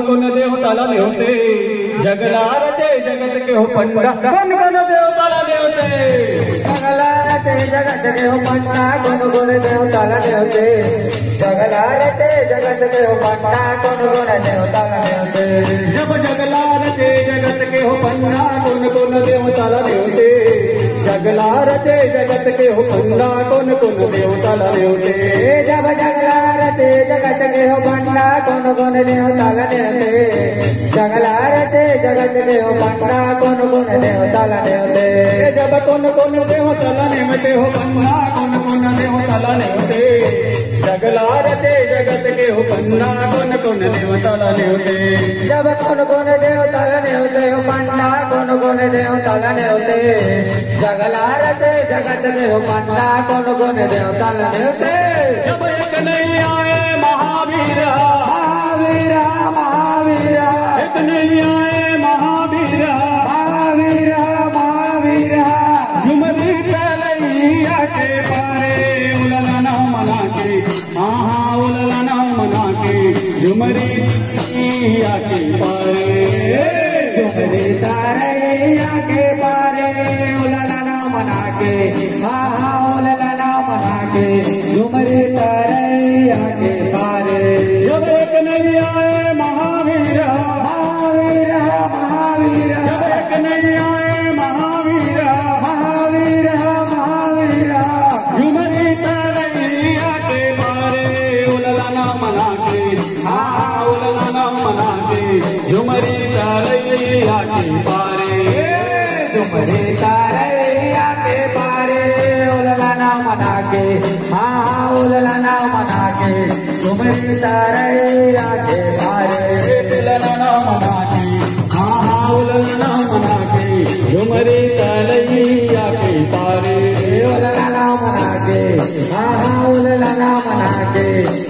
कोण देवताला नेवते जगला रचे जगत के हो पंडा कोण कोण देवताला नेवते जगला रचे जगत के हो पंडा कोण कोण देवताला नेवते जगला रचे जगत के हो पंडा कोण कोण देवताला नेवते जब जगला रचे जगत के हो पंडा कोण कोण देवताला नेवते जगला रचे जगत के हो पंडा कोण कोण देवताला नेवते जब जगला रचे जगत के हो पंडा कोण कोण देवताला नेवते जगला रचे जगत के हो पंडा कोण कोण देवताला नेवते जब कोण कोण देवताला नेवते हो पंडा कोण कोण देवताला नेवते जगला रचे जगत के हो पंडा कोण कोण देवताला नेवते जब कोण कोण देवताला नेवते हो पंडा कोण कोण देवताला नेवते जगला रचे जगत के हो पंडा कोण कोण देवताला नेवते जब एक नहीं आए महावीर महावीर महावीर एक नहीं आए महावीर महावीर महावीर झुमरी कलैया के पारे उलला ना मना के आहा उलला ना मना के झुमरी कलैया के पारे झुमरी तारैया के पारे उलला ना मना के आहा उलला ना मना के झुमरी तारैया के पारे जब एक नहीं आए महावीर महावीर महावीर जब एक नहीं आए महावीर महावीर महावीर झुमरी कलैया के पारे उलला ना मना के आहा उलला ना मना के झुमरी कलैया के पारे झुमरी तारैया के पारे उलला ना मना के हाँ उलला ना मना के झुमरी तारैया के पारे उलला ना मना के हाँ उलला ना मना के झुमरी कलैया के पारे उलला ना मना के हाँ उलला ना मना के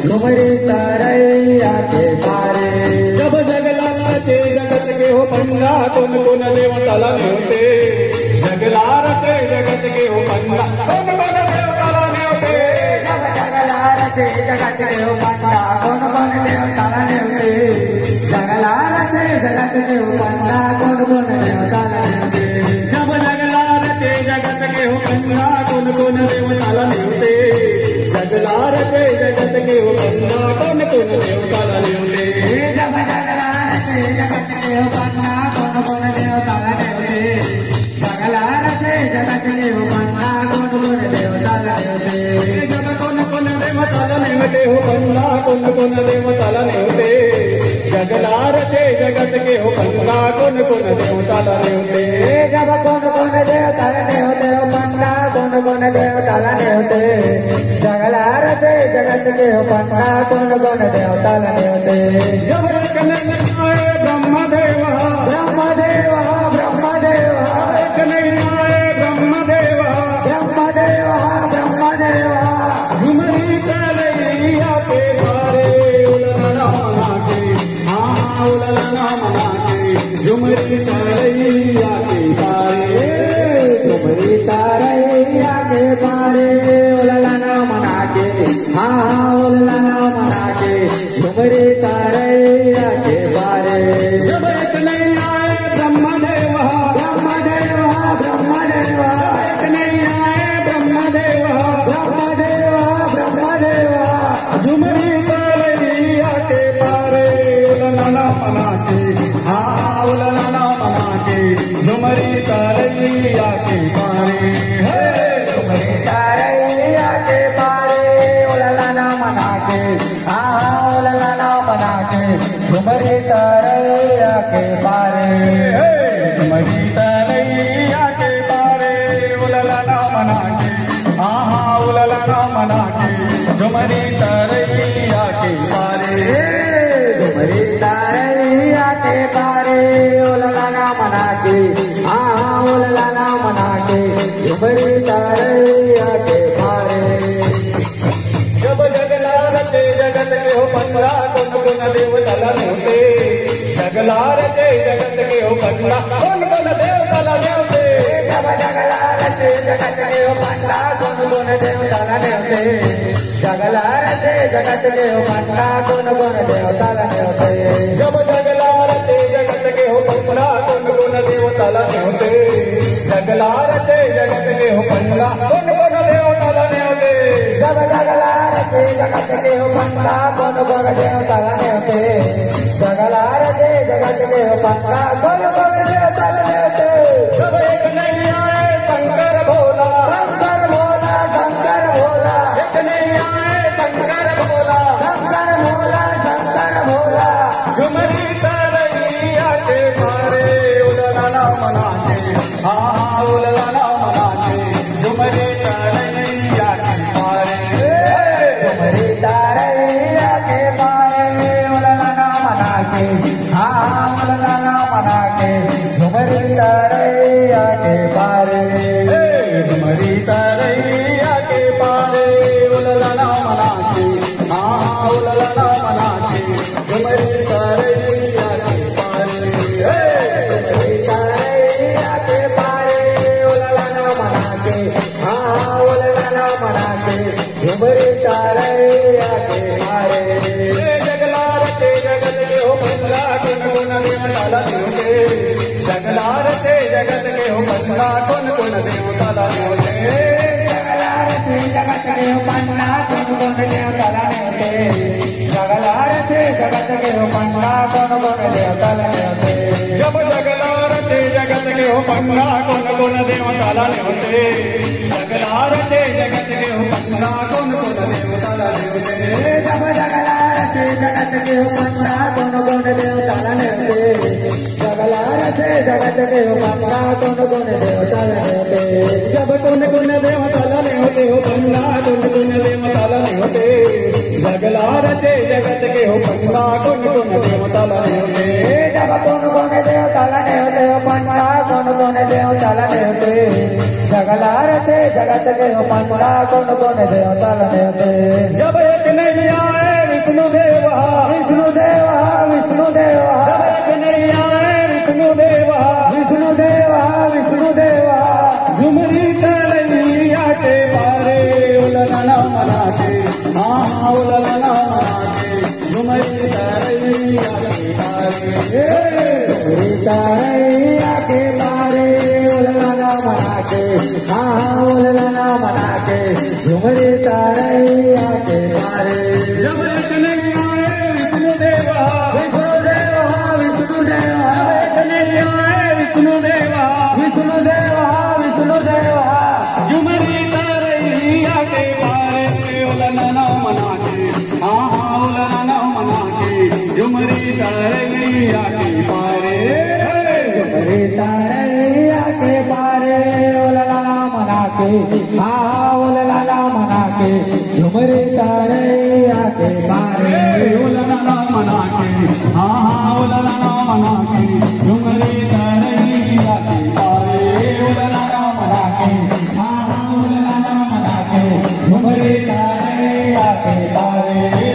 झुमरी तारैया के पारे जब जगला रचे जगत के हो पंडा कोण कोण देवताला नेवते जगला रचे जगत के हो पंडा कोण कोण देवताला नेवते जब जगला रचे जगत के हो पंडा कोण कोण देवताला नेवते जगला रचे जगत के हो पंडा कोण कोण देवताला नेवते जब जगला रचे जगत के हो पंडा कोण कोण देवताला नेवते जगला रचे जगत के हो पंडा कोण कोण देवताला नेवते जब जगला रचे जगत के हो पंडा कोण कोण देवताला नेवते जगला रचे जगत के हो पंडा कोण कोण देवताला नेवते जब कोण कोण देवताला नेवते हो पंडा कोण कोण देवताला नेवते जगला रचे जगत के हो पंडा कोण कोण देवताला नेवते जब कोण कोण देवताला नेवते हो पंडा कोण कोण देवताला नेवते जगला रचे जगत के हो पंडा कोण कोण देवताला नेवते जब एक नहीं आए ब्रह्मदेव ब्रह्मदेव ब्रह्मदेव एक नहीं आए ब्रह्मदेव ब्रह्मदेव ब्रह्मदेव झुमरी कलैया के पारे उलला ना मना के हाँ उलला ना मना के झुमरी कलैया के पारे झुमरी तारैया के पारे उलला ना मना के हाँ उलला ना मना के झुमरी तारैया के पारे जब एक नहीं आए ब्रह्मदेव ब्रह्मदेव ब्रह्मदेव एक नहीं आए ब्रह्मदेव ब्रह्मदेव ब्रह्मदेव झुमरी कलैया के पारे उलला ना मना के हाँ उलला ना मना के झुमरी कलैया के पारे झुमरी तारैया के पारे उलला ना मना के हाँ उलला ना मना के झुमरी तारैया के पारे झुमरी कलैया के पारे उलला ना मना के हाँ उलला ना मना के झुमरी कलैया के पारे झुमरी तारैया के पारे उलला ना मना के हाँ उलला ना मना के झुमरी तारैया के पारे जब जगला रचे जगत के हो पंडा कोण कोण देवताला नेवते जगला रचे जगत के हो पंडा कोण कोण देवताला नेवते जब जगला रचे जगत के हो पंडा कोण कोण देवताला नेवते जगला रचे जगत के हो पंडा कौन कौन देवताला नेवते जब जगला रचे जगत के हो पंडा कौन कौन देवताला नेवते जगला रचे जगत के हो पंडा कौन कौन देवताला नेवते जब जगला रचे जगत के हो पंडा कौन कौन देवताला नेवते जगला रचे जगत के हो पंडा कौन कौन देवताला नेवते जब एक नहीं आए शंकर भोला शंकर भोला शंकर भोला एक नहीं आए शंकर भोला शंकर भोला शंकर भोला झुमरी तरैया के मारे उललाना मनाते हाँ उललाना मनाते झुमरी तरैया के मारे झुमरी तरैया के मारे उललाना मना के हाँ उललाना मना के झुमरी तरैया के मारे झुमरी तरैया के पारे उललाना मनाते हाँ उललाना मनाते झुमरी तरैया के पारे तरैया के पारे उललाना मना के हाँ उललाना मना के झुमरी तरैया के मारे जगला रचे जगत के हो पंडा कौन कौन देवताला नेवते जगला रचे जगत के हो पंडा कौन कौन देवताला नेवते जगला रचे जगत के हो पंडा कौन कौन देवताला नेवते जगला रचे जगत के हो पंडा कौन कौन देवताला नेवते जब जगला रचे जगत के हो पंडा कौन कौन देवताला नेवते जगला रचे जगत के हो पंडा कौन कौन देवताला नेवते जब जगला रचे जगत के हो पंडा कौन कौन देवताला नेवते जगला रचे जगत के हो पंडा कौन कौन देवताला नेवते जब कौन कौन देवताला नेवते हो पंडा कौन कौन देवताला नेवते जगला रचे जगत के हो पंडा कौन कौन देवताला नेवते जब कौन कौन देवताला नेवते हो पंडा कौन कौन देवताला नेवते जगला रचे जगत के हो पंडा कौन कौन देवताला नेवते जब एक नहीं आए विष्णु देवा विष्णु देवा विष्णु देवा जब एक नहीं आए विष्णु देवा विष्णु देवा विष्णु देवा झुमरी तरैया के पारे उललाना मनाते हाँ उललाना मनाते झुमरी तरैया के पारे झुमरी तरैया के पारे उललाना मना के हाँ उललाना मना के झुमरी तरैया के पारे जब एक नहीं आए विष्णु देवा विष्णु देवा विष्णु देवा एक नहीं आए विष्णु देवा विष्णु देवा विष्णु देवा झुमरी तरैया के पारे उललाना मनाते हाँ उललाना मनाते झुमरी तरैया के पारे झुमरी तरैया के पारे उललाना मना के हाँ उललाना मना के झुमरी तरैया के पारे उललाना मनाते हाँ उललाना मनाते झुमरी तरैया के पारे उललाना मनाते हाँ उललाना मना के झुमरी तरैया के पारे